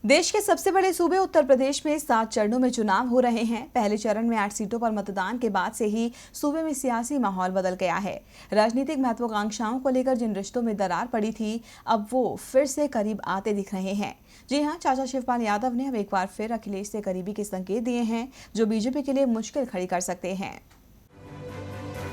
देश के सबसे बड़े सूबे उत्तर प्रदेश में 7 चरणों में चुनाव हो रहे हैं। पहले चरण में 8 सीटों पर मतदान के बाद से ही सूबे में सियासी माहौल बदल गया है। राजनीतिक महत्वाकांक्षाओं को लेकर जिन रिश्तों में दरार पड़ी थी, अब वो फिर से करीब आते दिख रहे हैं। जी हां, चाचा शिवपाल यादव ने अब एक बार फिर अखिलेश से करीबी के संकेत दिए हैं, जो बीजेपी के लिए मुश्किल खड़ी कर सकते हैं।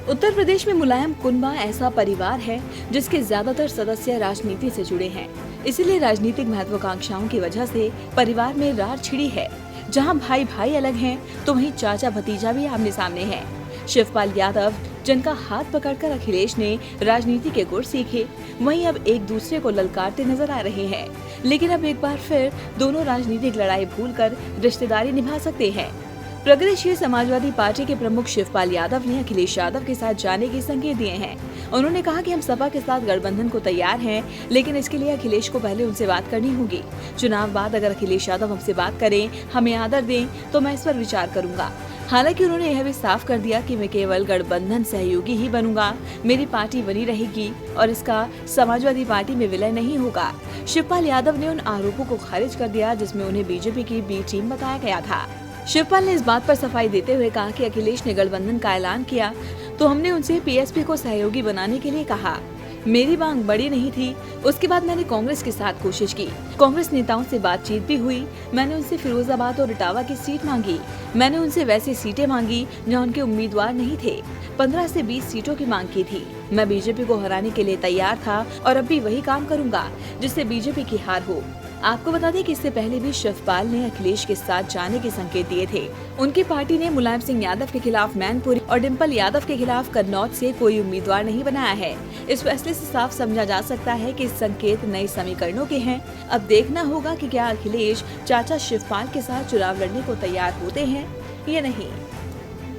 उत्तर प्रदेश में मुलायम कुनबा ऐसा परिवार है जिसके ज्यादातर सदस्य राजनीति से जुड़े हैं। इसीलिए राजनीतिक महत्वाकांक्षाओं की वजह से परिवार में रार छिड़ी है। जहां भाई भाई अलग हैं, तो वहीं चाचा भतीजा भी आमने सामने हैं। शिवपाल यादव, जिनका हाथ पकड़कर अखिलेश ने राजनीति के गुर सीखे, वहीं अब एक दूसरे को ललकारते नजर आ रहे हैं। लेकिन अब एक बार फिर दोनों राजनीतिक लड़ाई भूलकर रिश्तेदारी निभा सकते हैं। प्रगतिशील समाजवादी पार्टी के प्रमुख शिवपाल यादव ने अखिलेश यादव के साथ जाने के संकेत दिए हैं। उन्होंने कहा कि हम सपा के साथ गठबंधन को तैयार हैं, लेकिन इसके लिए अखिलेश को पहले उनसे बात करनी होगी। चुनाव बाद अगर अखिलेश यादव हमसे बात करें, हमें आदर दें, तो मैं इस पर विचार करूंगा। हालांकि उन्होंने यह भी साफ कर दिया कि मैं केवल गठबंधन सहयोगी ही बनूंगा, मेरी पार्टी बनी रहेगी और इसका समाजवादी पार्टी में विलय नहीं होगा। शिवपाल यादव ने उन आरोपों को खारिज कर दिया जिसमें उन्हें बीजेपी की बी टीम बताया गया था। शिवपाल ने इस बात पर सफाई देते हुए कहा कि अखिलेश ने गठबंधन का ऐलान किया तो हमने उनसे पीएसपी को सहयोगी बनाने के लिए कहा। मेरी मांग बड़ी नहीं थी। उसके बाद मैंने कांग्रेस के साथ कोशिश की। कांग्रेस नेताओं से बातचीत भी हुई। मैंने उनसे फिरोजाबाद और इटावा की सीट मांगी। मैंने उनसे वैसी सीटें मांगी जहां उनके उम्मीदवार नहीं थे। 15 से 20 सीटों की मांग की थी। मैं बीजेपी को हराने के लिए तैयार था और अब भी वही काम करूंगा जिससे बीजेपी की हार हो। आपको बता दें कि इससे पहले भी शिवपाल ने अखिलेश के साथ जाने के संकेत दिए थे। उनकी पार्टी ने मुलायम सिंह यादव के खिलाफ मैनपुरी और डिम्पल यादव के खिलाफ कन्नौज से कोई उम्मीदवार नहीं बनाया है। इस फैसले से साफ समझा जा सकता है कि संकेत नए समीकरणों के हैं। अब देखना होगा कि क्या अखिलेश चाचा शिवपाल के साथ चुनाव लड़ने को तैयार होते हैं या नहीं।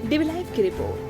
डीबी लाइव की रिपोर्ट।